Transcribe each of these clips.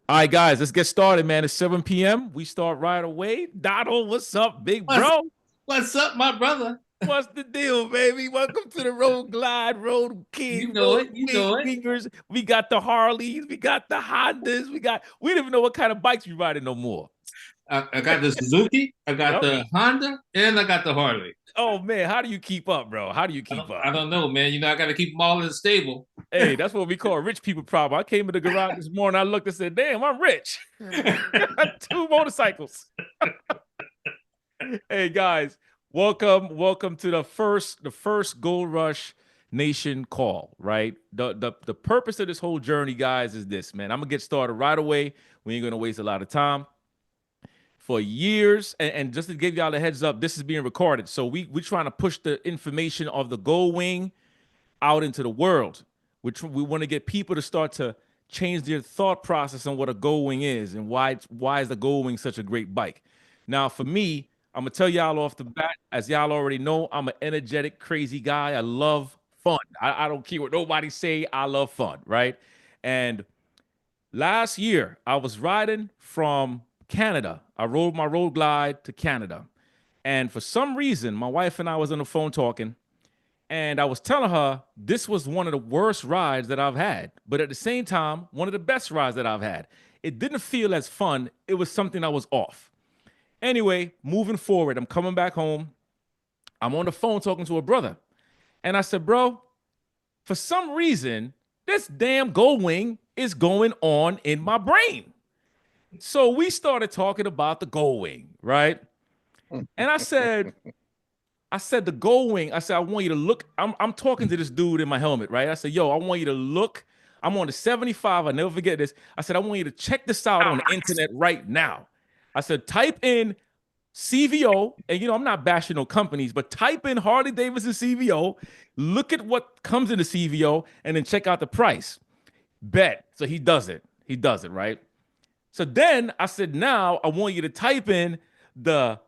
All right, guys, let's get started, man. It's 7 p.m. We start right away. Donald, what's up, big What's bro? what's up, my brother? What's the deal, baby? Welcome to the Road Glide, Road You King, know Road it. You know it. Wingers. We got the Harleys, we got the Hondas, we don't even know what kind of bikes we riding no more. I got the Suzuki, I got Yep. the Honda, and I got the Harley. Oh man, how do you keep up, bro? How do you I keep don't, up? I don't know, man. You know, I got to keep them all in the stable. Hey, that's what we call a rich people problem. I came in the garage this morning, I looked and said, damn, I'm rich. Got two motorcycles. Hey guys, welcome to the first Gold Rush Nation call, right? The purpose of this whole journey, guys, is this, man. I'm gonna get started right away. We ain't gonna waste a lot of time. For years, and just to give y'all a heads up, this is being recorded. So we trying to push the information of the Gold Wing out into the world. We want to get people to start to change their thought process on what a Gold Wing is and why is the Gold Wing such a great bike. Now, for me, I'm gonna tell y'all off the bat, as y'all already know, I'm an energetic, crazy guy. I love fun. I don't care what nobody say. I love fun, right? And last year, I was riding from Canada. I rode my road glide to Canada, and for some reason, my wife and I was on the phone talking and I was telling her this was one of the worst rides that I've had, but at the same time, one of the best rides that I've had. It didn't feel as fun. It was something that was off. Anyway, moving forward, I'm coming back home. I'm on the phone talking to a brother. And I said, bro, for some reason, this damn Gold Wing is going on in my brain. So we started talking about the Gold Wing, right? And I said the Gold Wing. I said I want you to look. I'm talking to this dude in my helmet, right? I said, yo, I want you to look. I'm on the 75. I never forget this. I said I want you to check this out on the internet right now. I said type in CVO, and I'm not bashing no companies, but type in Harley Davidson CVO. Look at what comes in the CVO, and then check out the price. Bet. So he does it. He does it, right? So then I said, now I want you to type in the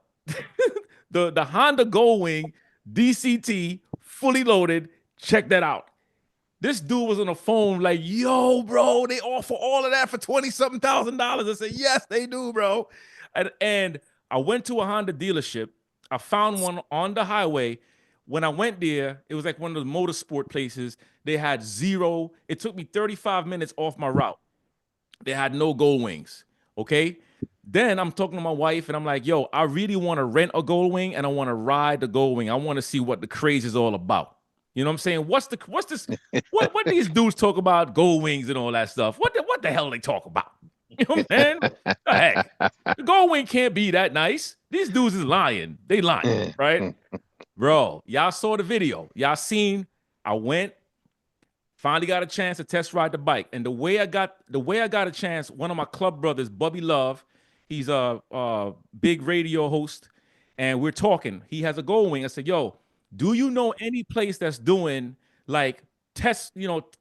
the Honda Goldwing DCT fully loaded. Check that out. This dude was on the phone like, yo, bro, they offer all of that for 20 something thousand dollars. I said, yes, they do, bro. And I went to a Honda dealership. I found one on the highway. When I went there, it was like one of the motorsport places. They had zero. It took me 35 minutes off my route. They had no gold wings. Okay. Then I'm talking to my wife and I'm like, yo, I really want to rent a gold wing and I want to ride the gold wing. I want to see what the craze is all about. You know what I'm saying? What's this? What these dudes talk about gold wings and all that stuff? What the hell they talk about? You know what I'm saying? The heck? The gold wing can't be that nice. These dudes is lying. They lying, right? Bro, y'all saw the video. Y'all seen I went, finally got a chance to test ride the bike. And the way I got a chance, one of my club brothers, Bubby Love, he's a big radio host, and we're talking. He has a gold wing. I said, yo, do you know any place that's doing like test,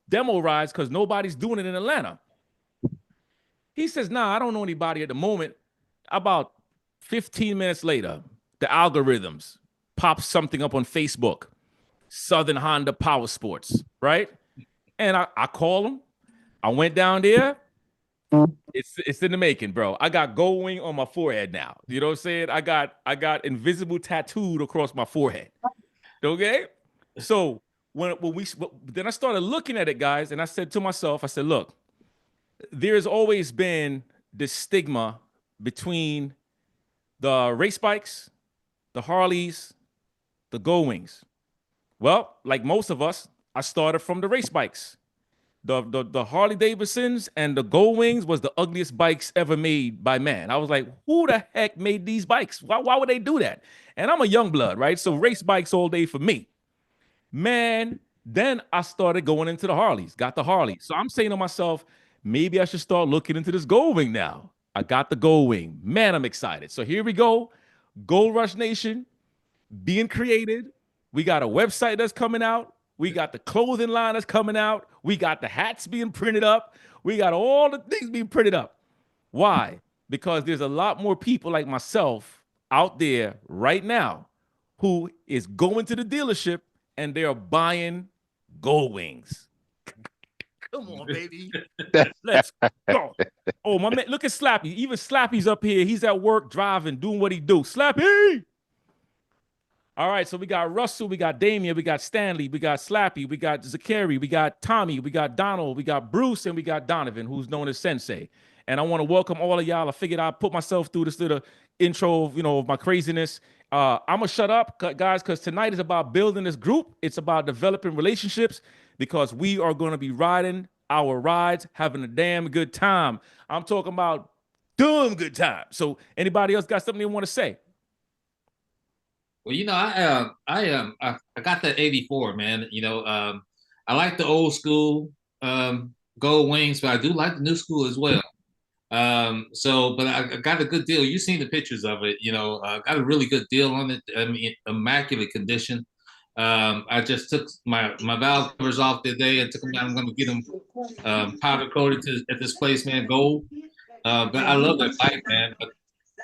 demo rides? Because nobody's doing it in Atlanta. He says, nah, I don't know anybody at the moment. About 15 minutes later, the algorithms pop something up on Facebook. Southern Honda Power Sports, right? And I call him. I went down there. It's in the making, bro. I got gold wing on my forehead now. You know what I'm saying? I got invisible tattooed across my forehead. Okay. So then I started looking at it, guys, and I said to myself, I said, look, there's always been this stigma between the race bikes, the Harleys, the gold wings. Well, like most of us, I started from the race bikes. The Harley Davidsons and the Gold Wings was the ugliest bikes ever made by man. I was like, who the heck made these bikes? Why would they do that? And I'm a young blood, right? So race bikes all day for me. Man, then I started going into the Harleys, got the Harley. So I'm saying to myself, maybe I should start looking into this Gold Wing now. I got the Gold Wing. Man, I'm excited. So here we go. Gold Rush Nation being created. We got a website that's coming out. We got the clothing line that's coming out. We got the hats being printed up. We got all the things being printed up. Why? Because there's a lot more people like myself out there right now who is going to the dealership and they're buying gold wings. Come on, baby. Let's go. Oh, my man, look at Slappy. Even Slappy's up here. He's at work driving, doing what he do. Slappy. All right, so we got Russell, we got Damien, we got Stanley, we got Slappy, we got Zakari, we got Tommy, we got Donald, we got Bruce, and we got Donovan, who's known as Sensei. And I want to welcome all of y'all. I figured I'd put myself through this little intro, of my craziness. I'm gonna shut up, guys, because tonight is about building this group. It's about developing relationships because we are going to be riding our rides, having a damn good time. I'm talking about damn good time. So, anybody else got something they want to say? Well, I got that '84, man. I like the old school gold wings, but I do like the new school as well. But I got a good deal. You've seen the pictures of it. Got a really good deal on it. I mean, immaculate condition. I just took my valve covers off today and took them down. I'm going to get them powder coated at this place, man. Gold. But I love that bike, man. But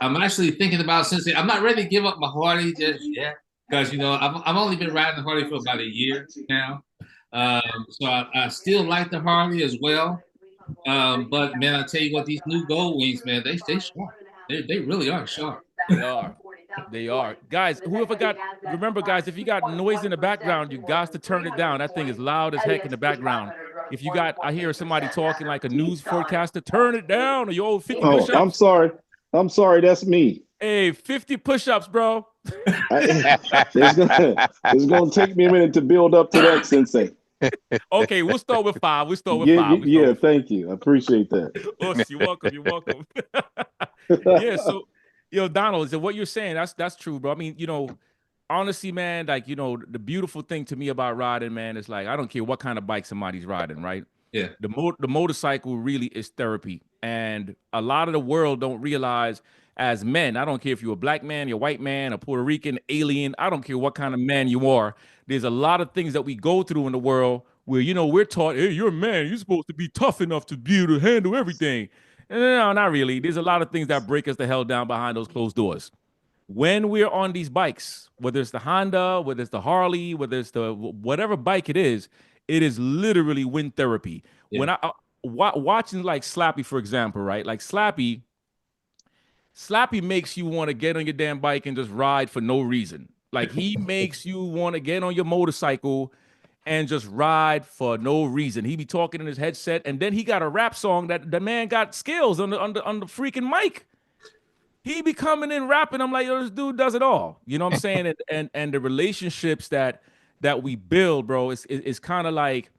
I'm actually thinking about, since I'm not ready to give up my Harley just yet, because I've only been riding the Harley for about a year now. So I still like the Harley as well. But man, I tell you what, these new gold wings, man, they sharp. They really are sharp. They are. They are. Guys, remember, guys, if you got noise in the background, you got to turn it down. That thing is loud as heck in the background. If I hear somebody talking like a news forecaster, turn it down, or you owe 50 push-ups. I'm sorry. That's me. Hey, 50 push-ups, bro. It's gonna take me a minute to build up to that, Sensei. Okay, we'll start with 5. Yeah, thank you. I appreciate that. Oh, you're welcome. You're welcome. Yeah, so Donald, so what you're saying, that's true, bro. I mean, honestly, man, like, the beautiful thing to me about riding, man, is like, I don't care what kind of bike somebody's riding, right? Yeah. The motorcycle really is therapy. And a lot of the world don't realize, as men, I don't care if you're a black man, you're a white man, a Puerto Rican, alien, I don't care what kind of man you are. There's a lot of things that we go through in the world where, we're taught, hey, you're a man, you're supposed to be tough enough to be able to handle everything. No, not really. There's a lot of things that break us the hell down behind those closed doors. When we're on these bikes, whether it's the Honda, whether it's the Harley, whether it's the whatever bike it is literally wind therapy. Yeah. When watching like Slappy, for example, right? Like Slappy makes you want to get on your damn bike and just ride for no reason. Like he makes you want to get on your motorcycle and just ride for no reason. He be talking in his headset, and then he got a rap song that the man got skills on the freaking mic. He be coming in rapping. I'm like, this dude does it all. You know what I'm saying? And the relationships that we build, bro, is kind of like,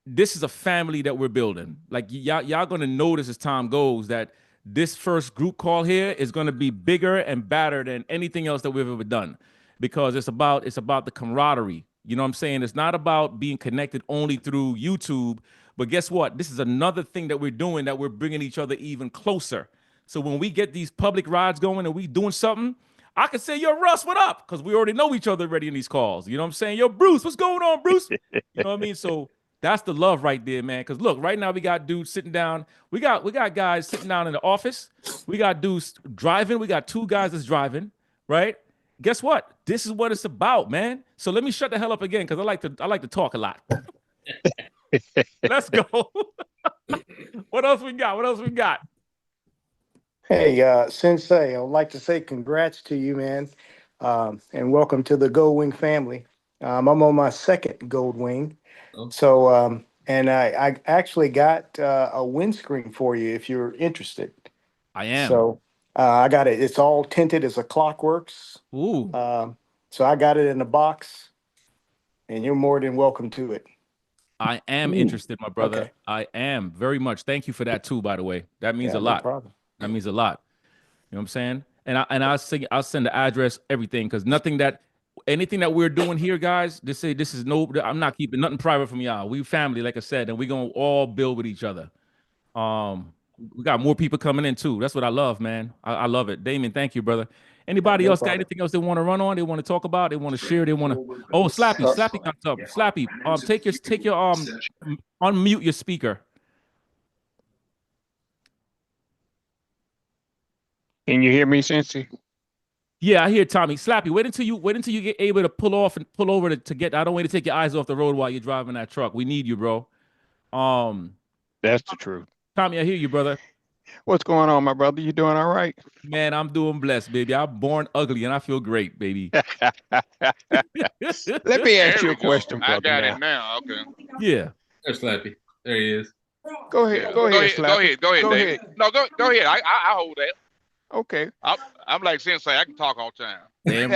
this is a family that we're building. Like y'all gonna notice as time goes that this first group call here is gonna be bigger and badder than anything else that we've ever done, because it's about the camaraderie. You know what I'm saying? It's not about being connected only through YouTube, but guess what? This is another thing that we're doing, that we're bringing each other even closer. So when we get these public rides going and we doing something, I can say, yo, Russ, what up? Because we already know each other already in these calls. You know what I'm saying? Yo, Bruce, what's going on, Bruce? You know what I mean? So that's the love right there, man. Because look, right now we got dudes sitting down. We got guys sitting down in the office. We got dudes driving. We got 2 guys that's driving, right? Guess what? This is what it's about, man. So let me shut the hell up again, because I like to talk a lot. Let's go. What else we got? Hey, Sensei, I would like to say congrats to you, man, and welcome to the Gold Wing family. I'm on my 2nd Gold Wing, so and I actually got a windscreen for you if you're interested. I am. So I got it. It's all tinted. It's a Clockworks. Ooh. So I got it in a box, and you're more than welcome to it. I am interested, my brother. Okay. I am very much. Thank you for that too, by the way. That means a lot. No problem. That means a lot. You know what I'm saying? And I'll send the address, everything, because anything that we're doing here, guys, I'm not keeping nothing private from y'all. We family, like I said, and we're gonna all build with each other. We got more people coming in too. That's what I love, man. I love it. Damien, thank you, brother. Anybody else got anything else they want to run on? They want to talk about? They want to share? They want to? Oh, Slappy comes up. Slappy, take your unmute your speaker. Can you hear me, Sensei? Yeah, I hear Tommy. Slappy, wait until you get able to pull off and pull over to get. I don't want you to take your eyes off the road while you're driving that truck. We need you, bro. Um, That's the truth. Tommy, I hear you, brother. What's going on, my brother? You doing all right? Man, I'm doing blessed, baby. I'm born ugly and I feel great, baby. Let me ask There you we a go. question, I brother. got Now, it now. Okay. Yeah. There's Slappy. There he is. go ahead. Yeah. Go ahead, Go Slappy. ahead. Go ahead, Go David. ahead. No, go ahead. I hold that. Okay. I'm like Sensei. I can talk all the time. Damn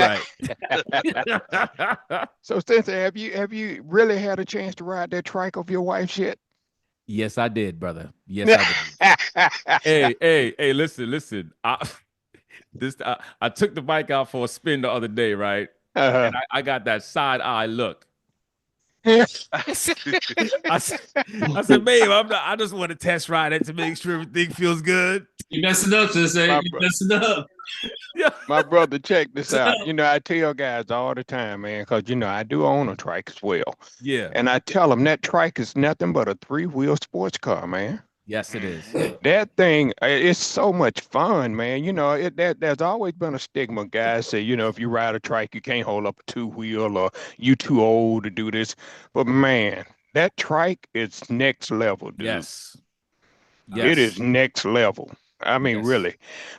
right. So, Sensei, have you really had a chance to ride that trike of your wife's yet? Yes, I did, brother. Yes, I did. Hey, listen. I took the bike out for a spin the other day, right? Uh-huh. And I got that side eye look. I said, babe, I just want to test ride it to make sure everything feels good. You messing up, Sensei. My You bro- messing up. Yeah. My brother, check this out. I tell guys all the time, man, because I do own a trike as well. Yeah. And I tell them that trike is nothing but a 3-wheel sports car, man. Yes, it is. That thing, it's so much fun, man. There's always been a stigma. Guys say, if you ride a trike, you can't hold up a 2-wheel or you too old to do this. But man, that trike is next level, dude. Yes. It is next level. I mean, Yes. really.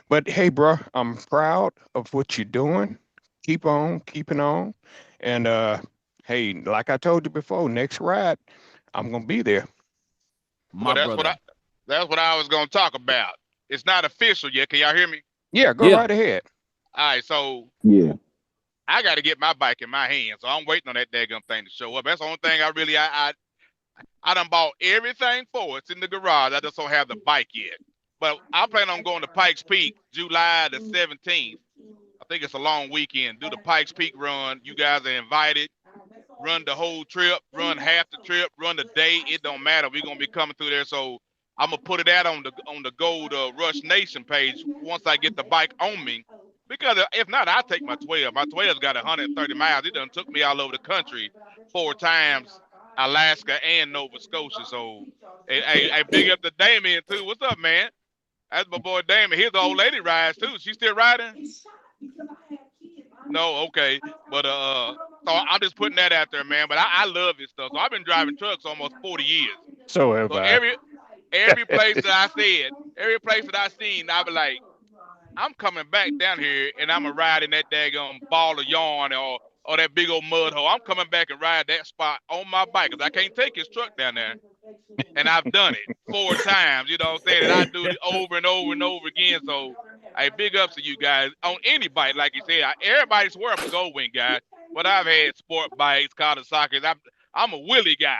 But hey, bro, I'm proud of what you're doing. Keep on keeping on. And hey, like I told you before, next ride, I'm gonna be there. My brother. That's what I was gonna talk about. It's not official yet. Can y'all hear me? Yeah, go right ahead. All right, so Yeah. I got to get my bike in my hands, so I'm waiting on that daggum thing to show up. That's the only thing I done bought everything for. It's in the garage. I just don't have the bike yet. But I plan on going to Pikes Peak July the 17th. I think it's a long weekend. Do the Pikes Peak run. You guys are invited. Run the whole trip, run half the trip, run the day. It don't matter. We're gonna be coming through there. So I'm gonna put it out on the Gold Rush Nation page once I get the bike on me. Because if not, I'll take my 12. My 12's got 130 miles. It done took me all over the country 4 times, Alaska and Nova Scotia. So, hey, big up to Damien too. What's up, man? That's my boy Damien. His old lady rides too. She still riding? No, okay. But so I'm just putting that out there, man. But I love this stuff. So I've been driving trucks almost 40 years. So have So I. every place that I seen, I be like, I'm coming back down here and I'm gonna ride in that daggone ball of yarn or that big old mud hole. I'm coming back and ride that spot on my bike because I can't take his truck down there. And I've done it 4 times, you know what I'm saying? And I do it over and over and over again. So, hey, big ups to you guys on any bike, like you said. Everybody swear I'm a Gold Wing guy, but I've had sport bikes, Kawasaki's. I'm a Willie guy.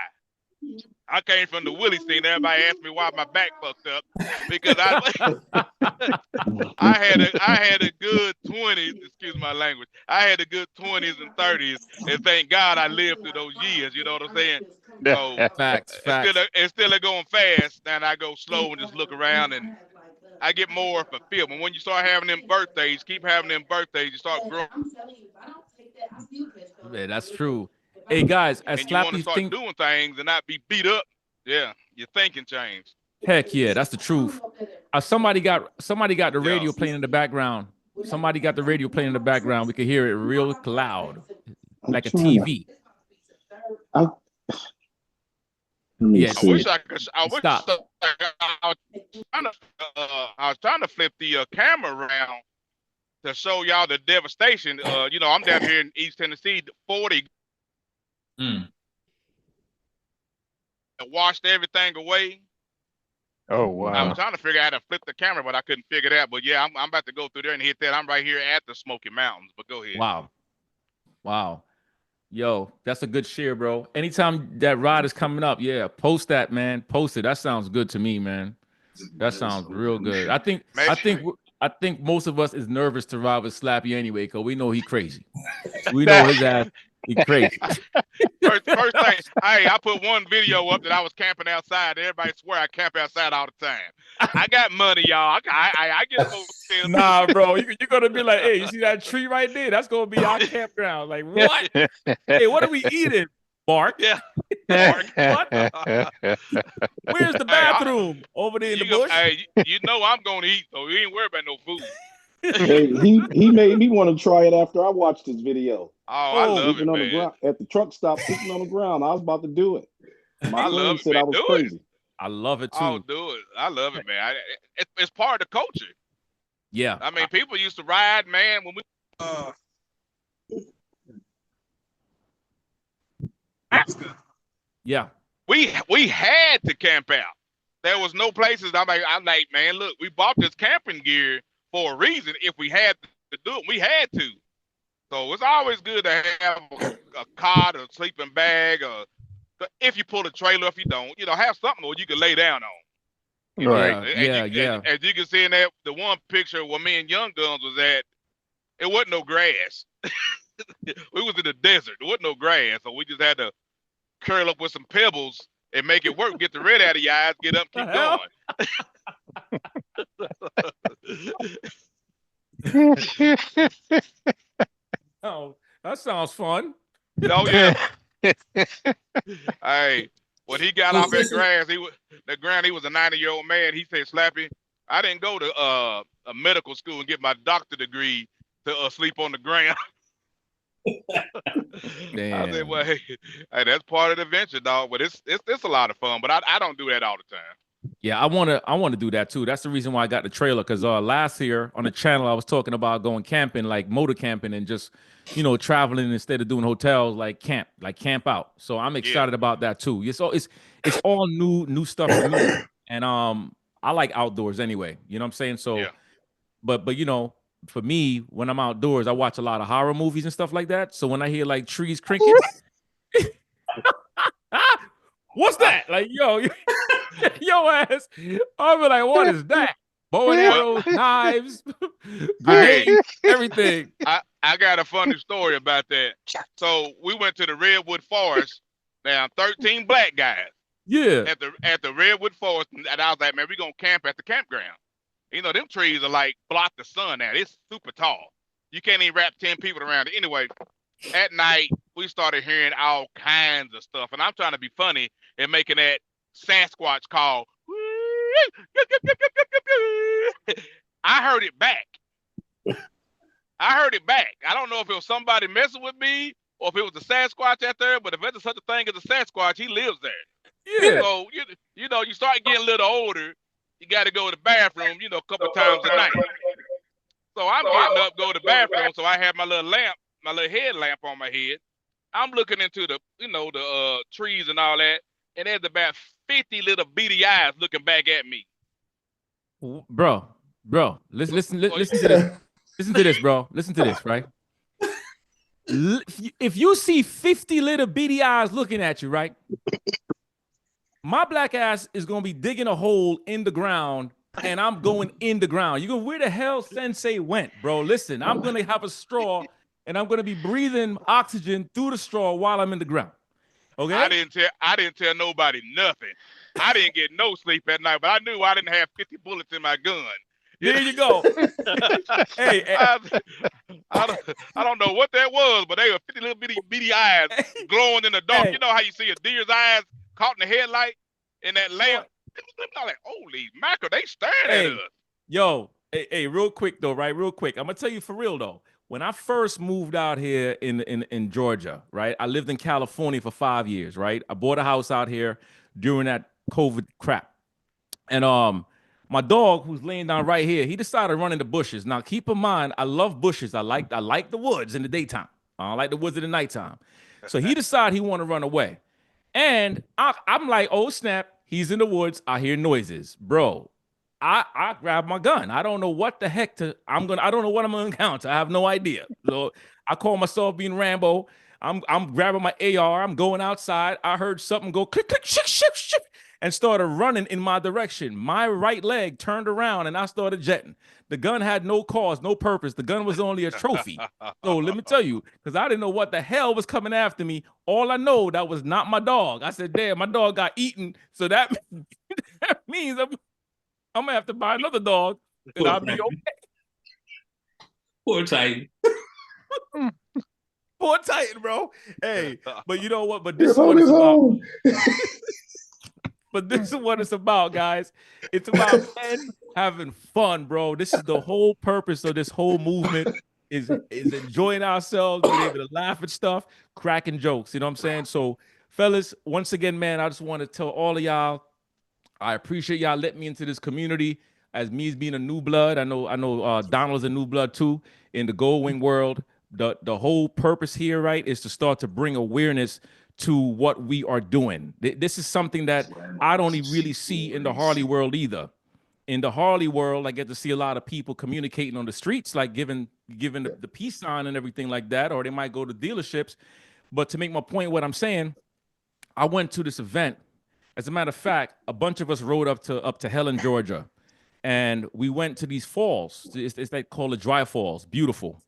I came from the Willie scene. Everybody asked me why my back fucked up because I had a good 20s. Excuse my language. I had a good 20s and 30s, and thank God I lived through those years. You know what I'm saying? So Facts. instead of going fast, then I go slow and just look around, and I get more fulfilled. But when you start having them birthdays, keep having them birthdays, you start growing. Man, that's true. Hey guys, as And you want to Slappy start doing things and not be beat up. Yeah, your thinking change. heck yeah, that's the truth. Somebody got the radio playing in the background. Somebody got the radio playing in the background. We could hear it real loud, like a TV. Let me Yeah, see. I wish I could. Stop. I was trying to flip the camera around to show y'all the devastation. I'm down here in East Tennessee, 40 washed everything away. Oh, I was wow. trying to figure out how to flip the camera, but I couldn't figure it out. But yeah, I'm about to go through there and hit that. I'm right here at the Smoky Mountains. But go ahead. Wow. Yo, that's a good share, bro. Anytime that ride is coming up, yeah, post that, man. Post it. That sounds good to me, man. That sounds real good. I think most of us is nervous to ride with Slappy anyway, because we know he crazy. We know his ass, he crazy. First thing, hey, I put one video up that I was camping outside. Everybody swear I camp outside all the time. I got money, y'all. I get those. Nah, bro, you're gonna be like, hey, you see that tree right there? That's gonna be our campground. Like, what? Hey, what are we eating? Bark. Yeah. What? Where's the bathroom? Over there in the bush? Hey, you know I'm gonna eat, so you ain't worried about no food. Hey, he made me want to try it after I watched his video. Oh, I love it, on man. the ground at the truck stop, sitting on the ground. I was about to do it. My I son love it, said man. I was Do it. crazy. I love it Oh, too. do it. I love it, man. It's part of the culture. Yeah. I mean, people used to ride, man, when we Yeah. we had to camp out. There was no places. I'm like, man, look, we bought this camping gear for a reason. If we had to do it, we had to. So it's always good to have a cot, a sleeping bag, or if you pull a trailer, if you don't, have something where you can lay down on. Right. As you can see in that the one picture where me and Young Guns was at, it wasn't no grass. We was in the desert. There wasn't no grass, so we just had to curl up with some pebbles and make it work. Get the red out of your eyes, get up, keep going. Oh, that sounds fun. Oh yeah. Hey, when he got off that grass, he was a 90-year-old man. He said, Slappy, I didn't go to a medical school and get my doctor degree to sleep on the ground. I said, well, hey, that's part of the adventure, dog. But it's a lot of fun. But I don't do that all the time. Yeah, I wanna do that too. That's the reason why I got the trailer. Cause last year on the channel I was talking about going camping, like motor camping, and just traveling instead of doing hotels, like camp out. So I'm excited about that too. It's all new stuff for me, and I like outdoors anyway. You know what I'm saying? So, Yeah. but for me, when I'm outdoors, I watch a lot of horror movies and stuff like that. So when I hear like trees crinkling, what's that? Like, yo ass. I'll be like, what is that? Bow and arrows, knives, grenades, everything. I got a funny story about that. So we went to the Redwood Forest. Now 13 black guys. Yeah. At the Redwood Forest, and I was like, man, we're gonna camp at the campground. Them trees are like block the sun out. It's super tall. You can't even wrap 10 people around it. Anyway, at night we started hearing all kinds of stuff, and I'm trying to be funny and making that Sasquatch call. I heard it back. I don't know if it was somebody messing with me or if it was a Sasquatch out there, but if there's such a thing as a Sasquatch, he lives there. Yeah. So, you start getting a little older, you got to go to the bathroom, a couple times a night. So I'm getting up, go to the bathroom, so I have my little headlamp on my head. I'm looking into the trees and all that, and there's about 50 little beady eyes looking back at me. Bro, listen to this. Listen to this, bro. Listen to this, right? If you see 50 little beady eyes looking at you, right? My black ass is going to be digging a hole in the ground, and I'm going in the ground. You go, where the hell Sensei went, bro? Listen, I'm going to have a straw, and I'm going to be breathing oxygen through the straw while I'm in the ground. Okay? I didn't tell nobody nothing. I didn't get no sleep at night, but I knew I didn't have 50 bullets in my gun. There you go. Hey, I don't know what that was, but they were 50 little beady eyes glowing in the dark. Hey. You know how you see a deer's eyes caught in the headlight in that lamp? I'm like, holy mackerel, they staring at us. Yo, hey, real quick though, right? Real quick. I'm gonna tell you for real though. When I first moved out here in Georgia, right? I lived in California for 5 years, right? I bought a house out here during that COVID crap. And my dog, who's laying down right here, he decided to run in the bushes. Now, keep in mind, I love bushes. I like the woods in the daytime. I don't like the woods in the nighttime. So he decided he wanted to run away. And I'm like, oh, snap. He's in the woods. I hear noises. Bro, I grab my gun. I don't know what the heck I don't know what I'm going to encounter. I have no idea. So I call myself being Rambo. I'm grabbing my AR. I'm going outside. I heard something go click, click, shift, shift, shift, and started running in my direction. My right leg turned around and I started jetting. The gun had no cause, no purpose. The gun was only a trophy. So let me tell you, because I didn't know what the hell was coming after me. All I know, that was not my dog. I said, damn, my dog got eaten. So that means I'm going to have to buy another dog and I'll be okay. Poor Titan. Poor Titan, bro. Hey, but you know what? But this is what it's about. But this is what it's about, guys. It's about men having fun, bro. This is the whole purpose of this whole movement is enjoying ourselves, being able to laugh at stuff, cracking jokes. You know what I'm saying? So Fellas, once again, man, I just want to tell all of y'all, I appreciate y'all letting me into this community. As me as being a new blood, I know Donald's a new blood too in the Gold Wing world. The whole purpose here, right, is to start to bring awareness to what we are doing. This is something that I don't even really see in the Harley world either. In the Harley world, I get to see a lot of people communicating on the streets, like giving the peace sign and everything like that, or they might go to dealerships. But to make my point, what I'm saying, I went to this event. As a matter of fact, a bunch of us rode up to Helen, Georgia, and we went to these falls. It's like called the Dry Falls, beautiful.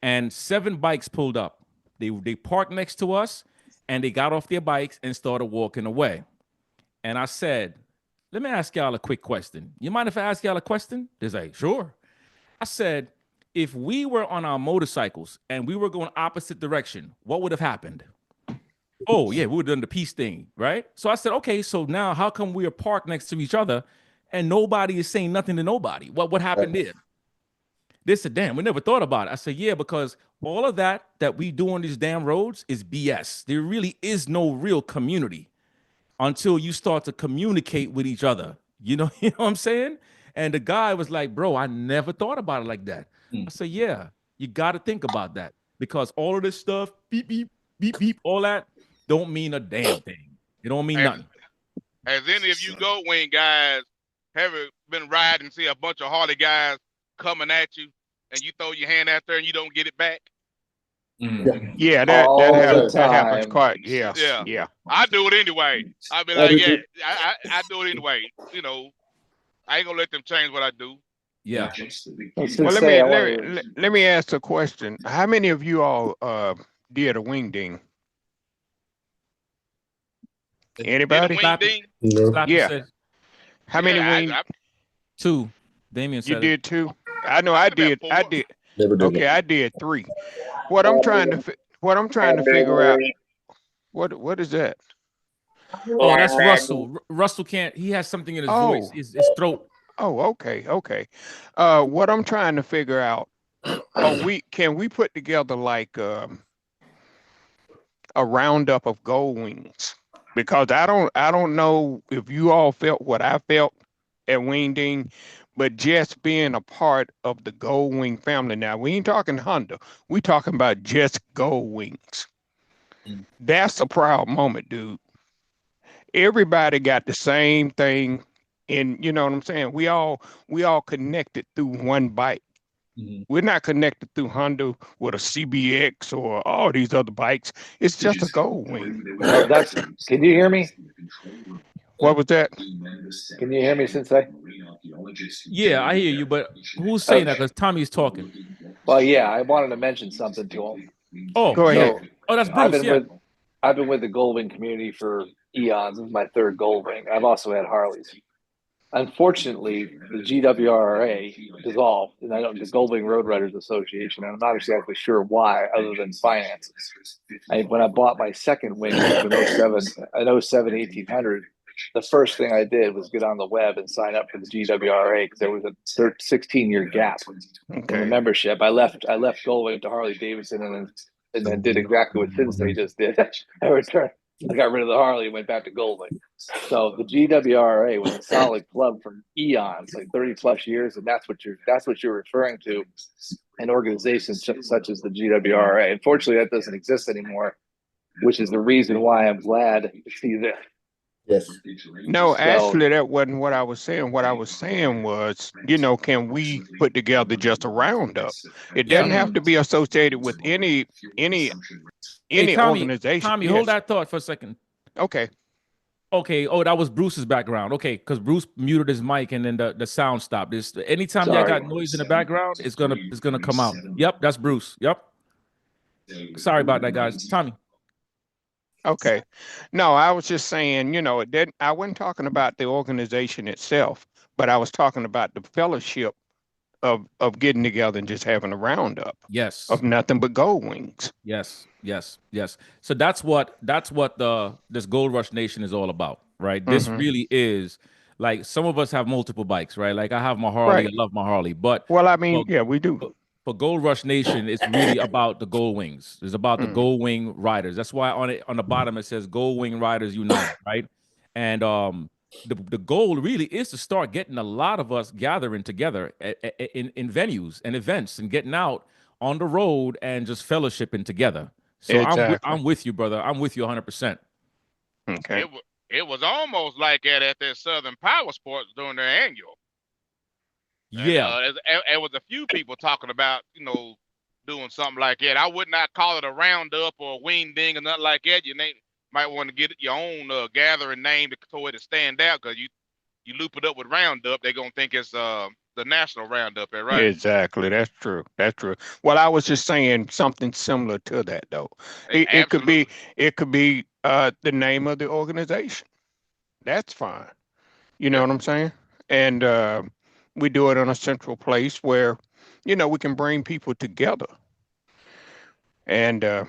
And 7 bikes pulled up. They parked next to us, and they got off their bikes and started walking away. And I said, "Let me ask y'all a quick question. You mind if I ask y'all a question?" They're like, "Sure." I said, "If we were on our motorcycles and we were going opposite direction, what would have happened?" "Oh, yeah, we would have done the peace thing, right?" So I said, "Okay, so now how come we are parked next to each other and nobody is saying nothing to nobody? What happened there?" They said, "Damn, we never thought about it." I said, "Yeah, because all of that we do on these damn roads is BS. There really is no real community until you start to communicate with each other." You know, you know what I'm saying? And the guy was like, "Bro, I never thought about it like that." I said, "Yeah, you got to think about that because all of this stuff, beep, beep, beep, beep, all that don't mean a damn thing. It don't mean nothing." Has any of you Gold Wing guys ever been riding and see a bunch of Harley guys coming at you and you throw your hand out there and you don't get it back? Yeah, that All the happens. That happens time. quite. Yeah, Yeah. yeah. I do it anyway. I be like, yeah, I do it anyway. You know, I ain't gonna let them change what I do. Yeah. Well, let me ask a question. How many of you all did a wing ding? Anybody? Did a wing ding? Slappy Yeah. said How many Yeah, wing? 2. Damien You said it. did 2. I know I I did about did. 4. I did. Never did Okay, I did 3. What I'm trying to figure out. What is that? Oh, that's Russell. Russell can't. He has something in his voice, Oh, his throat. oh, okay. What I'm trying to figure out. Can we put together like a roundup of gold wings? Because I don't know if you all felt what I felt at Wing Ding, but just being a part of the Gold Wing family. Now we ain't talking Honda. We talking about just Gold Wings. That's a proud moment, dude. Everybody got the same thing, and you know what I'm saying. We all connected through one bike. We're not connected through Honda with a CBX or all these other bikes. It's just a Gold Wing. Can you hear me? What was that? Can you hear me, Sensei? Yeah, I hear you, but who's saying that? Because Tommy's talking. Well, yeah, I wanted to mention something to him. Oh, Go yeah. ahead. Oh, that's I've Bruce. been Yeah. with the Goldwing community for eons. This is my 3rd Goldwing. I've also had Harleys. Unfortunately, the GWRA dissolved, and I don't the Goldwing Road Riders Association. And I'm not exactly sure why, other than finances. When I bought my second wing in 07 1800, the first thing I did was get on the web and sign up for the GWRA because there was a 16-year gap in the membership. I left Goldwing to Harley Davidson and then did exactly what Sensei just did. I got rid of the Harley and went back to Goldwing. So the GWRA was a solid club for eons, like 30 plus years, and that's what you're referring to. An organization such as the GWRA. Unfortunately, that doesn't exist anymore, which is the reason why I'm glad to see this. Yes. No, actually, that wasn't what I was saying. What I was saying was, can we put together just a roundup? It doesn't have to be associated with any Hey, Tommy, organization. Tommy, Yes. hold that thought for a second. Okay. Okay. Oh, that was Bruce's background. Okay, because Bruce muted his mic and then the sound stopped. Anytime y'all got noise in the background, it's gonna come out. Yep, that's Bruce. Yep. Sorry about that, guys. Tommy. Okay. No, I was just saying, I wasn't talking about the organization itself, but I was talking about the fellowship of getting together and just having a roundup Yes. of nothing but gold wings. Yes. So that's what this Gold Rush Nation is all about, right? This really is like some of us have multiple bikes, right? Like I have my Harley, Right. I love my Harley, but Well, I mean, yeah, we do. for Gold Rush Nation, it's really about the Gold Wings. It's about the Gold Wing Riders. That's why on the bottom it says Gold Wing Riders Unite, right? And the goal really is to start getting a lot of us gathering together in venues and events and getting out on the road and just fellowshipping together. So Exactly. I'm with you, brother. I'm with you 100%. Okay. It was almost like that at that Southern Power Sports during their annual. Yeah. And, it was a few people talking about, doing something like that. I would not call it a roundup or a wing ding or nothing like that. You might want to get your own gathering name so it to stand out, because you loop it up with roundup, they're gonna think it's the national roundup, right? Exactly. That's true. That's true. Well, I was just saying something similar to that, though. It could be the name of the organization. That's fine. You know what I'm saying? And we do it in a central place where, we can bring people together. And that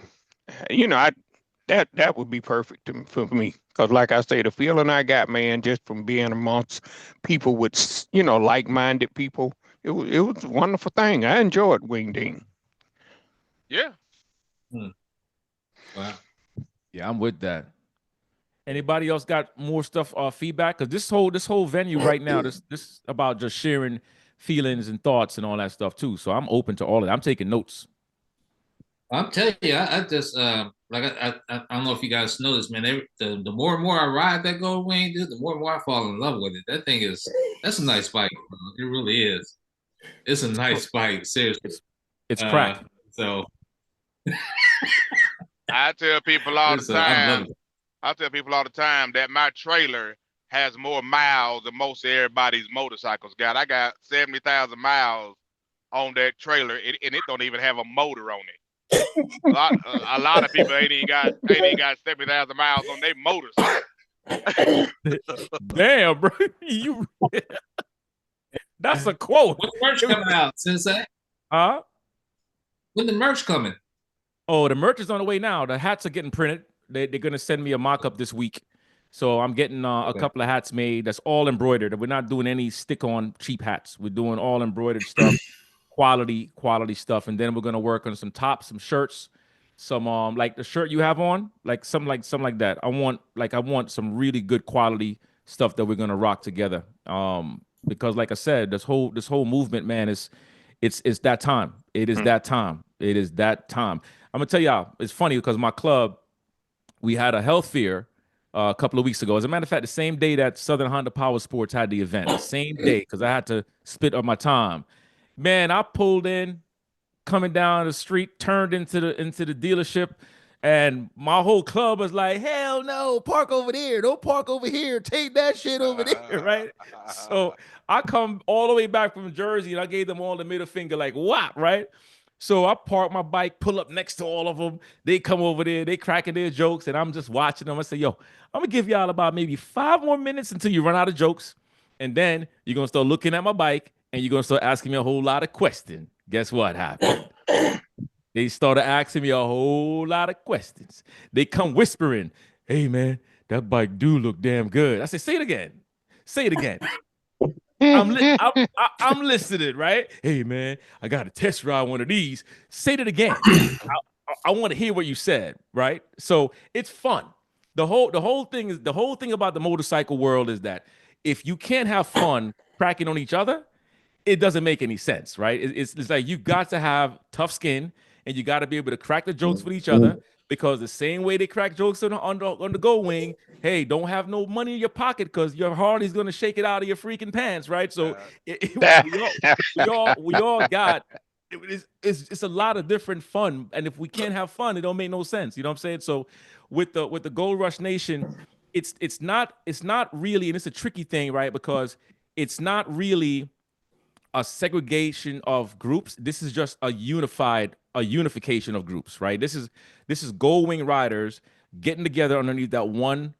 would be perfect for me. Because like I say, the feeling I got, man, just from being amongst people with, like-minded people, it was a wonderful thing. I enjoyed Wing Ding. Yeah. Wow. Yeah, I'm with that. Anybody else got more stuff feedback? Because this whole venue right now, this about just sharing feelings and thoughts and all that stuff too. So I'm open to all of it. I'm taking notes. I'm telling you, I just like I don't know if you guys know this, man. The more and more I ride that Gold Wing, dude, the more and more I fall in love with it. That's a nice bike, bro. It really is. It's a nice bike, seriously. It's crack. So I tell people all the I love time. it. I tell people all the time that my trailer has more miles than most of everybody's motorcycles got. I got 70,000 miles on that trailer, and it don't even have a motor on it. A lot of people ain't even got 70,000 miles on their motorcycle. Damn, bro. That's a quote. When the merch coming out, Sensei? Huh? When the merch coming? Oh, the merch is on the way now. The hats are getting printed. They're going to send me a mock-up this week. So I'm getting a couple of hats made. That's all embroidered. We're not doing any stick-on cheap hats. We're doing all embroidered stuff, quality stuff. And then we're going to work on some tops, some shirts, some like the shirt you have on, like something like that. I want some really good quality stuff that we're going to rock together. Because like I said, this whole movement, man, it's that time. It is that time. It is that time. I'm gonna tell y'all, it's funny because my club, we had a health fair a couple of weeks ago. As a matter of fact, the same day that Southern Honda Power Sports had the event, the same day, because I had to split up my time. Man, I pulled in, coming down the street, turned into the dealership, and my whole club was like, hell no, park over there. Don't park over here. Take that shit over there, right? So I come all the way back from Jersey, and I gave them all the middle finger like, what, right? So I park my bike, pull up next to all of them. They come over there, they cracking their jokes, and I'm just watching them. I say, yo, I'm gonna give y'all about maybe 5 more minutes until you run out of jokes. And then you're gonna start looking at my bike and you're gonna start asking me a whole lot of questions. Guess what happened? They started asking me a whole lot of questions. They come whispering, hey man, that bike do look damn good. I say, say it again. Say it again. I'm listening, right? Hey man, I got to test ride one of these. Say it again. I want to hear what you said, right? So it's fun. The whole thing about the motorcycle world is that if you can't have fun cracking on each other, it doesn't make any sense, right? It's like you've got to have tough skin and you got to be able to crack the jokes with each other, because the same way they crack jokes on the Go Wing, hey, don't have no money in your pocket because your Harley's gonna shake it out of your freaking pants, right? So we all got it's a lot of different fun, and if we can't have fun, it don't make no sense. You know what I'm saying? So with the Gold Rush Nation, it's not really, and it's a tricky thing, right? Because it's not really a segregation of groups. This is just a unification of groups, right? This is Gold Wing riders getting together underneath that one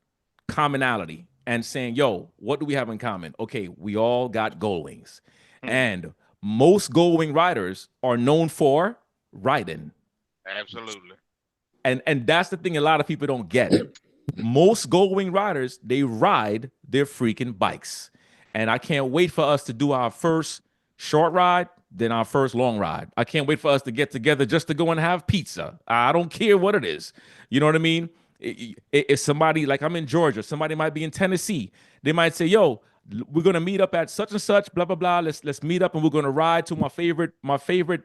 commonality and saying, yo, what do we have in common? Okay, we all got Gold Wings. And most Gold Wing riders are known for riding. Absolutely. And that's the thing a lot of people don't get. Most Gold Wing riders, they ride their freaking bikes. And I can't wait for us to do our first short ride than our first long ride. I can't wait for us to get together just to go and have pizza. I don't care what it is. You know what I mean? If somebody, like I'm in Georgia, somebody might be in Tennessee. They might say, "Yo, we're gonna meet up at such and such, blah blah blah. Let's meet up and we're gonna ride to my favorite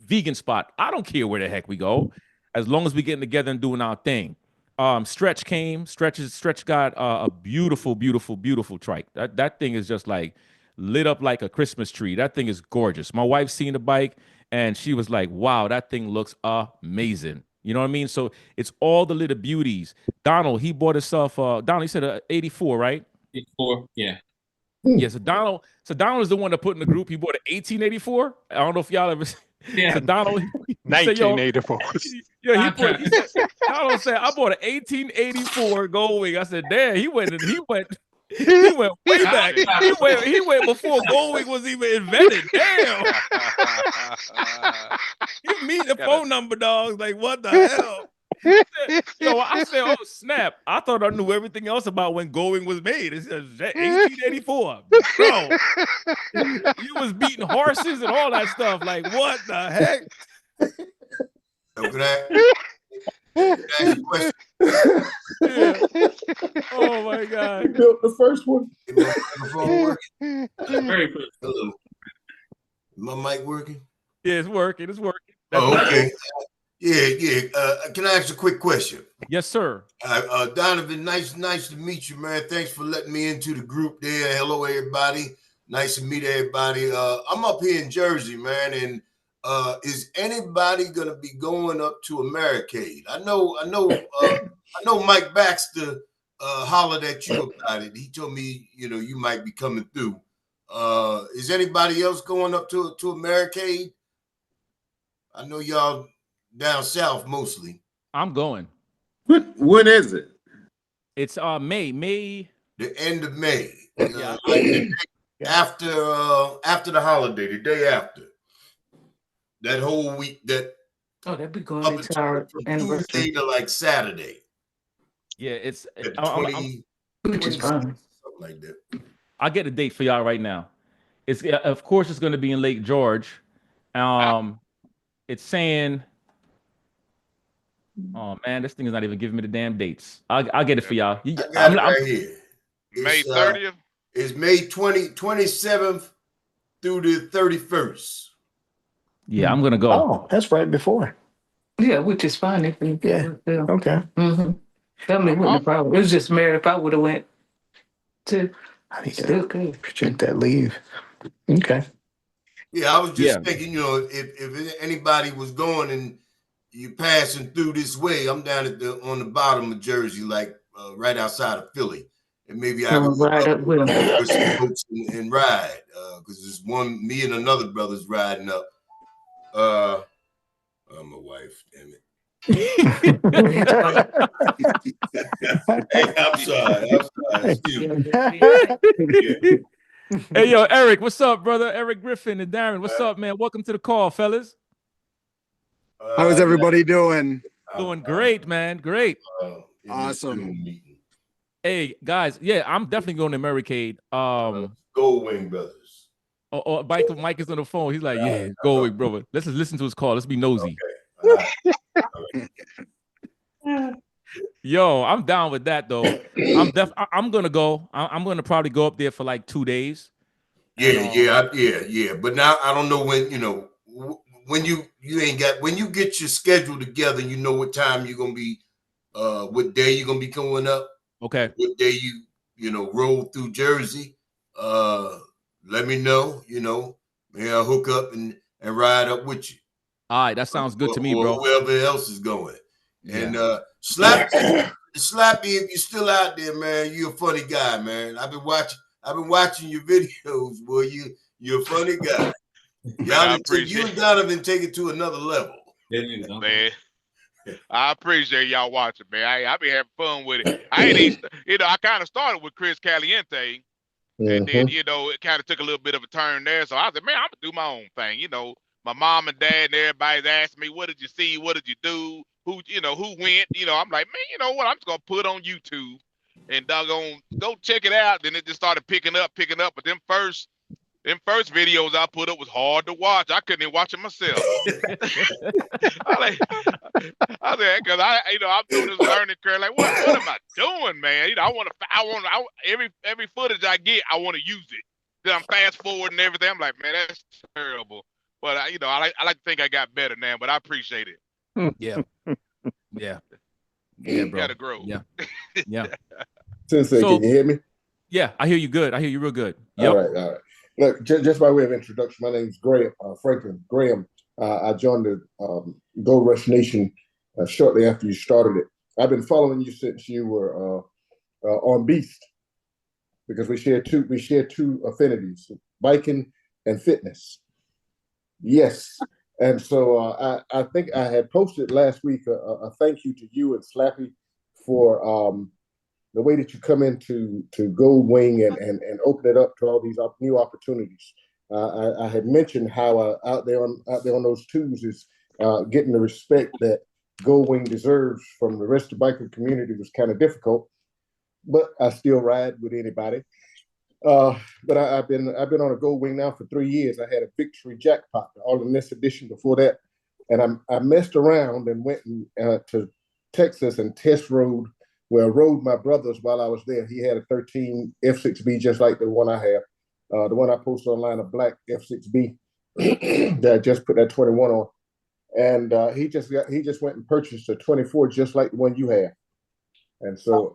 vegan spot." I don't care where the heck we go, as long as we getting together and doing our thing. Stretch came. Stretch got a beautiful, beautiful, beautiful trike. That thing is just like lit up like a Christmas tree. That thing is gorgeous. My wife seen the bike and she was like, "Wow, that thing looks amazing." You know what I mean? So it's all the little beauties. Donald, he bought himself. Donald, he said a 84, right? 84, yeah. Yeah. So Donald is the one that put in the group. He bought an 1884. I don't know if y'all ever. Yeah. So Donald, he said, "Yo, 1984. yeah." Donald said, "I bought an 1884 Gold Wing." I said, "Damn, he went way back. He went before Gold Wing was even invented. Damn." Give me the phone number, dogs. Like, what the hell? Yo, I said, "Oh snap! I thought I knew everything else about when Going was made." It says 1884, bro. You was beating horses and all that stuff. Like, what the heck? Can I ask you a question? Yeah. Oh my God! You built the first one. Is my microphone working? Very good. Hello. Is my mic working? Yeah, it's working. It's working. Okay. Yeah. Can I ask a quick question? Yes, sir. Donovan, nice to meet you, man. Thanks for letting me into the group there. Hello, everybody. Nice to meet everybody. I'm up here in Jersey, man, and is anybody gonna be going up to Americade? I know Mike Baxter hollered at you about it. He told me, you might be coming through. Is anybody else going up to Americade? I know y'all down south mostly. I'm going. When is it? It's May. The end of May. Yeah. After the holiday, the day after. That whole week, that'd be going up into our from anniversary. Tuesday to like Saturday. Yeah, it's At the 20, which is fine. something like that. I'll get a date for y'all right now. It's of course it's going to be in Lake George. It's saying, oh man, this thing is not even giving me the damn dates. I'll get it for y'all. I got it right here. May 30th. It's May 27th through the 31st. Yeah, I'm gonna go. Oh, that's right before. Yeah, which is fine if we Okay. Mm-hmm. Family wouldn't have problem. It was just married if I would have went to. I need Still to good. check that leave. Okay. Yeah, I was just thinking, if anybody was going and you passing through this way, I'm down on the bottom of Jersey, like right outside of Philly, and maybe I could ride up with them. with some folks and ride, because there's me and another brother's riding up. Oh, my wife, damn it. Hey, I'm sorry. Excuse me. Hey, yo, Eric, what's up, brother? Eric Griffin and Darren, what's up, man? Welcome to the call, fellas. How's everybody doing? Doing great, man. Great. Awesome. Hey, guys, yeah, I'm definitely going to Americade. Gold Wing Brothers. Oh, Mike is on the phone. He's like, yeah, go away, brother. Let's just listen to his call. Let's be nosy. Okay. Yo, I'm down with that though. I'm gonna go. I'm gonna probably go up there for like 2 days. Yeah. But now I don't know when you get your schedule together, you know what time you're gonna be, what day you're gonna be going up. Okay. What day you roll through Jersey. Let me know. Maybe I'll hook up and ride up with you. All right, that sounds good to me, or bro. whoever else is going. Yeah. And Slappy, if you're still out there, man, you're a funny guy, man. I've been watching your videos, boy. You're a funny guy. You and Donovan take it to another level. Man, I appreciate y'all watching, man. I be having fun with it. I kind of started with Chris Caliente, and then it kind of took a little bit of a turn there. So I said, man, I'm gonna do my own thing. My mom and dad and everybody's asking me, what did you see? What did you do? Who went? I'm like, man, you know what? I'm just gonna put it on YouTube and doggone go check it out. Then it just started picking up. But them first Them first videos I put up was hard to watch. I couldn't even watch it myself. I said, because I'm doing this learning curve. Like, what am I doing, man? Every footage I get, I want to use it. Then I'm fast forward and everything. I'm like, man, that's terrible. But I like to think I got better now. But I appreciate it. Yeah, bro. Gotta grow. Yeah. Sensei, can you hear me? Yeah, I hear you good. I hear you real good. Yep. All right. Look, just by way of introduction, my name is Graham, Franklin Graham. I joined the Gold Rush Nation shortly after you started it. I've been following you since you were on Beast, because we share two affinities: biking and fitness. Yes, and so I think I had posted last week a thank you to you and Slappy for the way that you come into Gold Wing and open it up to all these new opportunities. I had mentioned how out there on those twos is getting the respect that Gold Wing deserves from the rest of the biking community was kind of difficult, but I still ride with anybody. But I've been on a Gold Wing now for 3 years. I had a victory jackpot, all in this edition before that, and I messed around and went to Texas and test rode. Well, I rode my brother's while I was there. He had a 13 F6B just like the one I have. The one I posted online, a black F6B that I just put that 21 on. And he just went and purchased a 24 just like the one you have. And so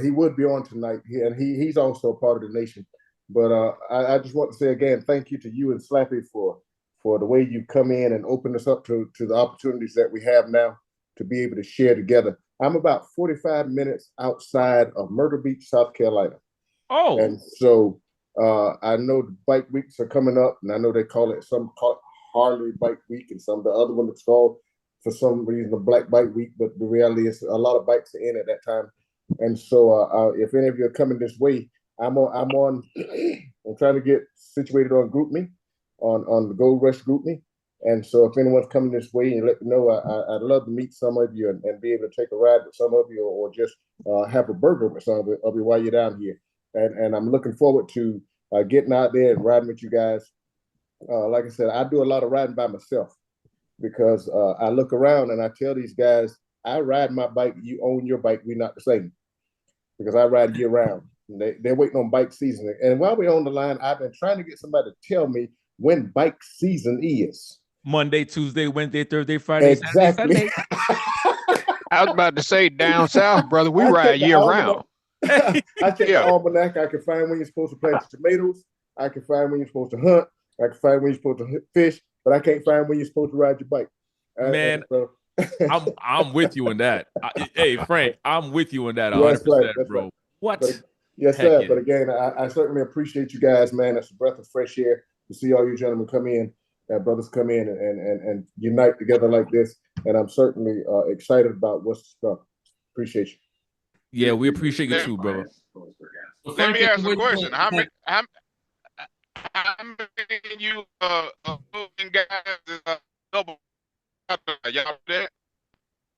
he would be on tonight. He's also a part of the nation. But I just want to say again, thank you to you and Slappy for the way you come in and open us up to the opportunities that we have now to be able to share together. I'm about 45 minutes outside of Myrtle Beach, South Carolina. Oh. And so I know the bike weeks are coming up, and I know they call it Harley Bike Week, and some of the other one that's called, for some reason, the Black Bike Week, but the reality is a lot of bikes are in at that time. And so if any of you are coming this way, I'm trying to get situated on GroupMe, on the Gold Rush GroupMe. And so if anyone's coming this way, and let me know, I'd love to meet some of you and be able to take a ride with some of you, or just have a burger with some of you while you're down here. And I'm looking forward to getting out there and riding with you guys. Like I said, I do a lot of riding by myself, because I look around and I tell these guys, I ride my bike, you own your bike, we're not the same. Because I ride year round. They're waiting on bike season. And while we're on the line, I've been trying to get somebody to tell me when bike season is. Monday, Tuesday, Wednesday, Thursday, Friday, exactly. Saturday, Sunday. I was about to say, down south, brother, we ride year round. I check the almanac. I can find when you're supposed to plant tomatoes. I can find when you're supposed to hunt. I can find when you're supposed to fish, but I can't find when you're supposed to ride your bike. Man, so, I'm with you on that. Hey, Frank, I'm with you on that 100%, right, bro. Right. What? But, yes, sir. Yeah. But again, I certainly appreciate you guys, man. It's a breath of fresh air to see all you gentlemen come in, brothers come in and unite together like this. And I'm certainly excited about what's to come. Appreciate you. Yeah, we appreciate you too, bro. Let me ask a question. How many you guys double? Y'all there?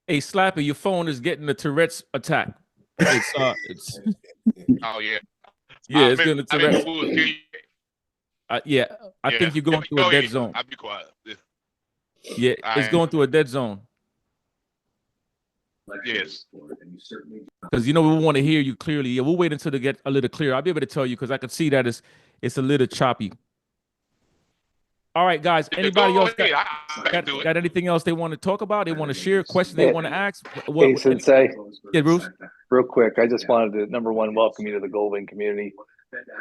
Hey, Slappy, your phone is getting a Tourette's attack. It's Oh yeah. Yeah, it's gonna Tourette's. I think you're going through a dead zone. I'll be quiet. Yeah, it's going through a dead zone. Yes. Because we want to hear you clearly. Yeah, we'll wait until they get a little clearer. I'll be able to tell you, because I can see that it's a little choppy. All right, guys. Anybody else got anything else they want to talk about? They want to share? Questions they want to ask? Hey, Sensei. Yeah, Bruce. Real quick, I just wanted to, number one, welcome you to the Gold Wing community.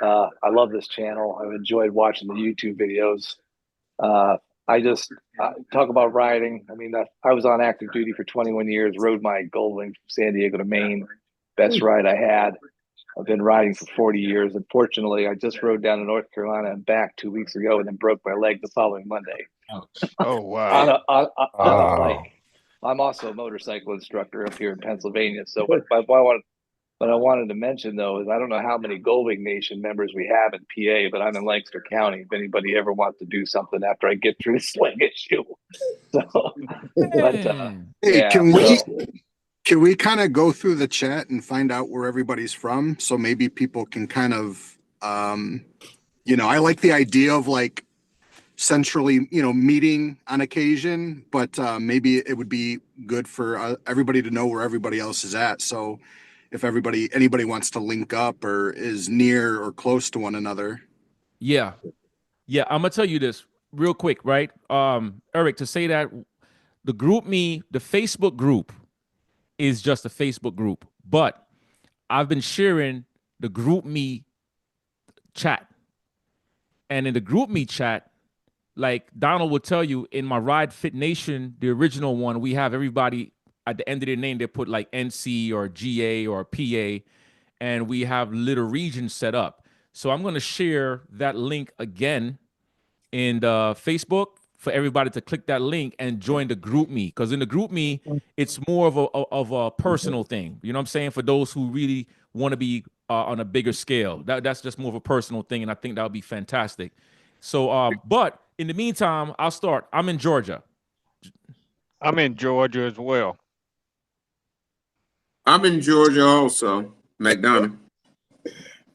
I love this channel. I've enjoyed watching the YouTube videos. I just talk about riding. I mean, I was on active duty for 21 years, rode my Gold Wing from San Diego to Maine. Best ride I had. I've been riding for 40 years. Unfortunately, I just rode down to North Carolina and back 2 weeks ago and then broke my leg the following Monday. Oh, wow. on a bike. I'm also a motorcycle instructor up here in Pennsylvania. So what I wanted to mention, though, is I don't know how many Gold Wing Nation members we have in PA, but I'm in Lancaster County. If anybody ever wants to do something after I get through this leg issue. So, can we kind of go through the chat and find out where everybody's from? So maybe people can kind of, I like the idea of like centrally, meeting on occasion, but maybe it would be good for everybody to know where everybody else is at. So if anybody wants to link up or is near or close to one another. Yeah. Yeah. I'm gonna tell you this real quick, right? Eric, to say that the Facebook group is just a Facebook group, but I've been sharing the group me chat. And in the group me chat, like Donald will tell you, in my Ride Fit Nation, the original one, we have everybody at the end of their name, they put like NC or GA or PA, and we have little regions set up. So I'm going to share that link again in Facebook for everybody to click that link and join the group me, because in the group me it's more of a personal thing, you know what I'm saying, for those who really want to be on a bigger scale. That's just more of a personal thing, and I think that would be fantastic. So but in the meantime, I'll start. I'm in Georgia. I'm in Georgia as well. I'm in Georgia also. McDonough.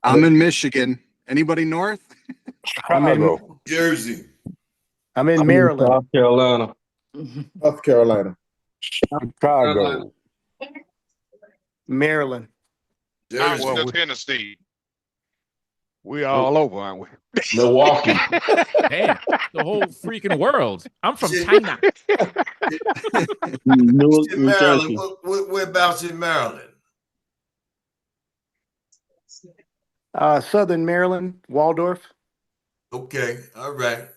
I'm in Michigan. Anybody north? I'm in Jersey. I'm in Maryland. South Carolina. North Carolina. Chicago. Maryland. I'm Jersey. in Tennessee. We all over, aren't we? Milwaukee. Damn, the whole freaking world. I'm from China. New Maryland. Jersey. Whereabouts in Maryland? Southern Maryland, Waldorf. Okay, all right.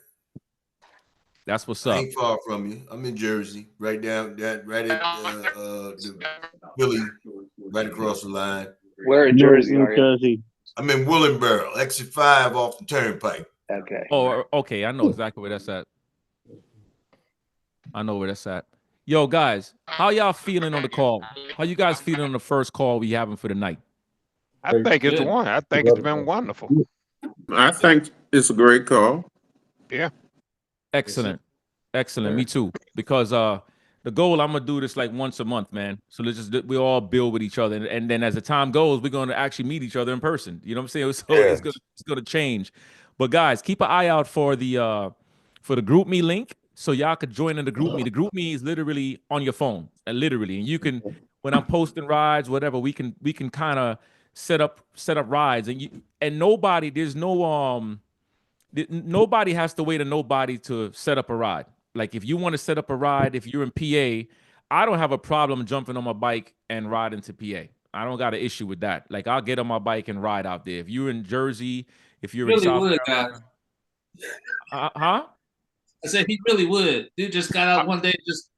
That's what's I up. ain't far from you. I'm in Jersey, right down that, right at the Philly, right across the line. Where in Jersey New are you? Jersey. I'm in Willingboro, exit 5 off the turnpike. Okay. Oh, okay. I know exactly where that's at. I know where that's at. Yo, guys, how y'all feeling on the call? How you guys feeling on the first call we having for the night? I think it's been wonderful. I think it's a great call. Yeah. Excellent. Excellent. Me too. Because the goal, I'm gonna do this like once a month, man. So we all build with each other, and then as the time goes, we're gonna actually meet each other in person. You know what I'm saying? So it's gonna change. But guys, keep an eye out for the group me link, so y'all could join in the group me. The group me is literally on your phone, literally, and you can, when I'm posting rides, whatever, we can kind of set up rides, and nobody, there's no nobody has to wait on nobody to set up a ride. Like if you want to set up a ride, if you're in PA, I don't have a problem jumping on my bike and riding to PA. I don't got an issue with that. Like I'll get on my bike and ride out there. If you're in Jersey, if you're in South Carolina, I said he really would. Dude just got out one day,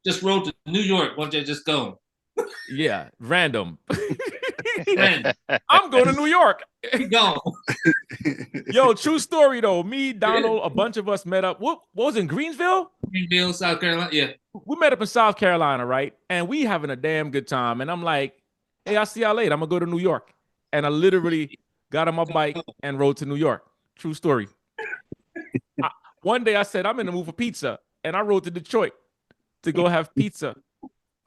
just rode to New York one day, just going. Yeah, random. I'm going to New York. Gone. Yo, true story though. Me, Donald, a bunch of us met up. What was in Greensville? Greenville, South Carolina. Yeah. We met up in South Carolina, right? And we having a damn good time. And I'm like, hey, I'll see y'all later. I'm gonna go to New York. And I literally got on my bike and rode to New York. True story. One day I said, I'm in the mood for pizza. And I rode to Detroit to go have pizza.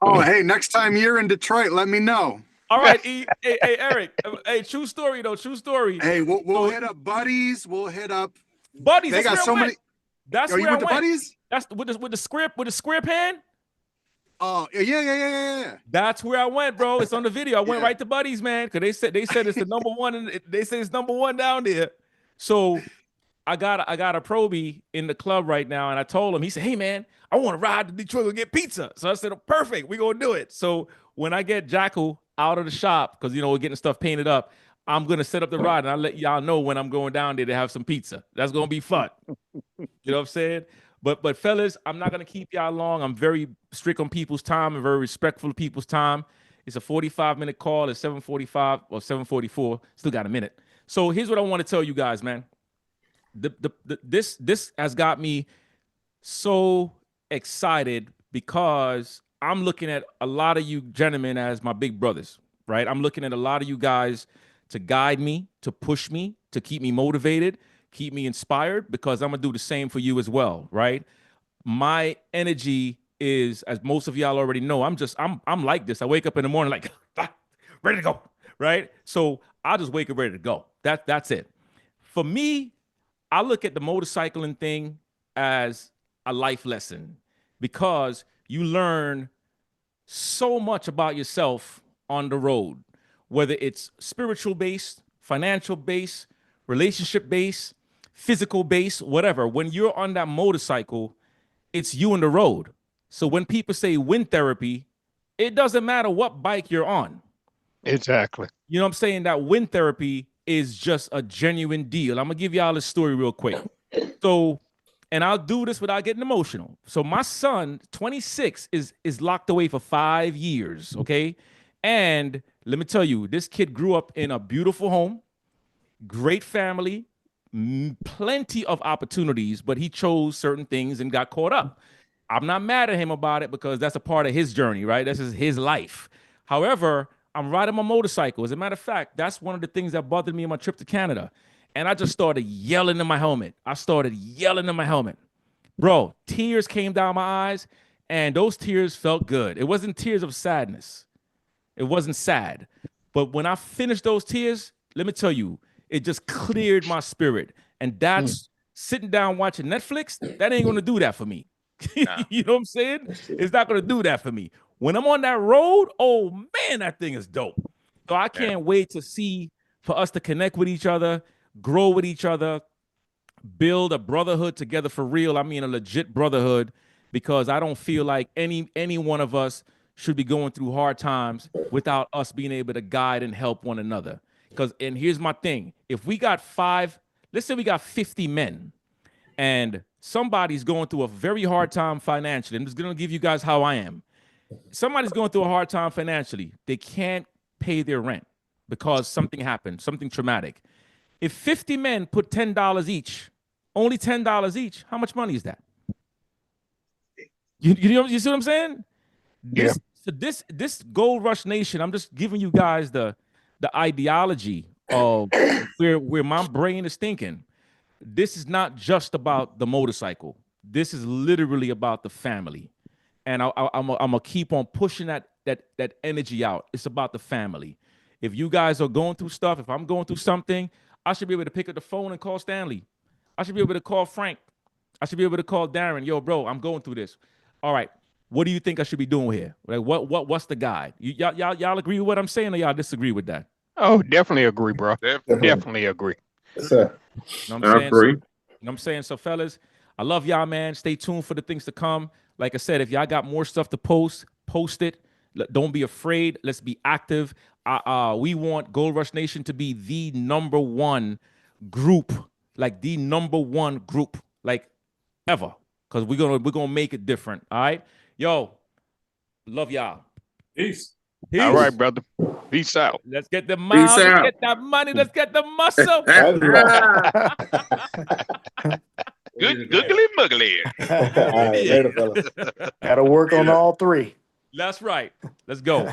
Oh, hey, next time you're in Detroit, let me know. All right, hey, Eric. Hey, true story though. True story. Hey, we'll hit up Buddies. We'll hit up Buddies. They got so many. That's Are where you with I the went. Buddies? That's with the square pan. Oh yeah. That's where I went, bro. It's on the video. I went right to Buddies, man, because they said it's the number one, and they said it's number one down there. So I got a probie in the club right now, and I told him. He said, "Hey, man, I want to ride to Detroit and get pizza." So I said, oh, "Perfect, we gonna do it." So when I get Jackal out of the shop, because we're getting stuff painted up, I'm gonna set up the ride, and I'll let y'all know when I'm going down there to have some pizza. That's gonna be fun. You know what I'm saying? But fellas, I'm not gonna keep y'all long. I'm very strict on people's time and very respectful of people's time. It's a 45-minute call. It's 7:45 or 7:44. Still got a minute. So here's what I want to tell you guys, man. This has got me so excited because I'm looking at a lot of you gentlemen as my big brothers, right? I'm looking at a lot of you guys to guide me, to push me, to keep me motivated, keep me inspired, because I'm gonna do the same for you as well, right? My energy is, as most of y'all already know, I'm like this. I wake up in the morning like ready to go, right? So I'll just wake up ready to go. That's it. For me, I look at the motorcycling thing as a life lesson because you learn so much about yourself on the road, whether it's spiritual based, financial based, relationship based, physical based, whatever. When you're on that motorcycle, it's you and the road. So when people say wind therapy, it doesn't matter what bike you're on. Exactly. You know what I'm saying? That wind therapy is just a genuine deal. I'm gonna give y'all a story real quick. So, and I'll do this without getting emotional. So my son, 26, is locked away for 5 years. Okay. And let me tell you, this kid grew up in a beautiful home, great family, plenty of opportunities, but he chose certain things and got caught up. I'm not mad at him about it because that's a part of his journey, right? This is his life. However, I'm riding my motorcycle. As a matter of fact, that's one of the things that bothered me on my trip to Canada. And I just started yelling in my helmet. Bro, tears came down my eyes, and those tears felt good. It wasn't tears of sadness. It wasn't sad. But when I finished those tears, let me tell you, it just cleared my spirit. And that's sitting down watching Netflix, that ain't going to do that for me. You know what I'm saying? It's not going to do that for me. When I'm on that road, oh man, that thing is dope. So I can't wait to see for us to connect with each other, grow with each other, build a brotherhood together for real. I mean, a legit brotherhood, because I don't feel like any one of us should be going through hard times without us being able to guide and help one another. And here's my thing. If we got let's say we got 50 men, and somebody's going through a very hard time financially. I'm just going to give you guys how I am. Somebody's going through a hard time financially. They can't pay their rent because something happened, something traumatic. If 50 men put $10 each, only $10 each, how much money is that? You see what I'm saying? This Gold Rush Nation, I'm just giving you guys the ideology of where my brain is thinking. This is not just about the motorcycle. This is literally about the family. And I'm gonna keep on pushing that energy out. It's about the family. If you guys are going through stuff, if I'm going through something, I should be able to pick up the phone and call Stanley. I should be able to call Frank. I should be able to call Darren. Yo, bro, I'm going through this. All right, what do you think I should be doing here? Like, what's the guide? Y'all agree with what I'm saying, or y'all disagree with that? Oh, definitely agree, bro. Definitely agree. Yes, sir. You know what I'm saying? agree. You know what I'm saying? So, fellas, I love y'all, man. Stay tuned for the things to come. Like I said, if y'all got more stuff to post it. Don't be afraid. Let's be active. We want Gold Rush Nation to be the number one group, like ever, because we're gonna make it different. All right, yo, love y'all. Peace. All right, brother. Peace out. Let's get the money. Peace Let's out. get that money. Let's get the muscle. Good googly muggly. All right, later, fellas. Got to work on all three. That's right. Let's go.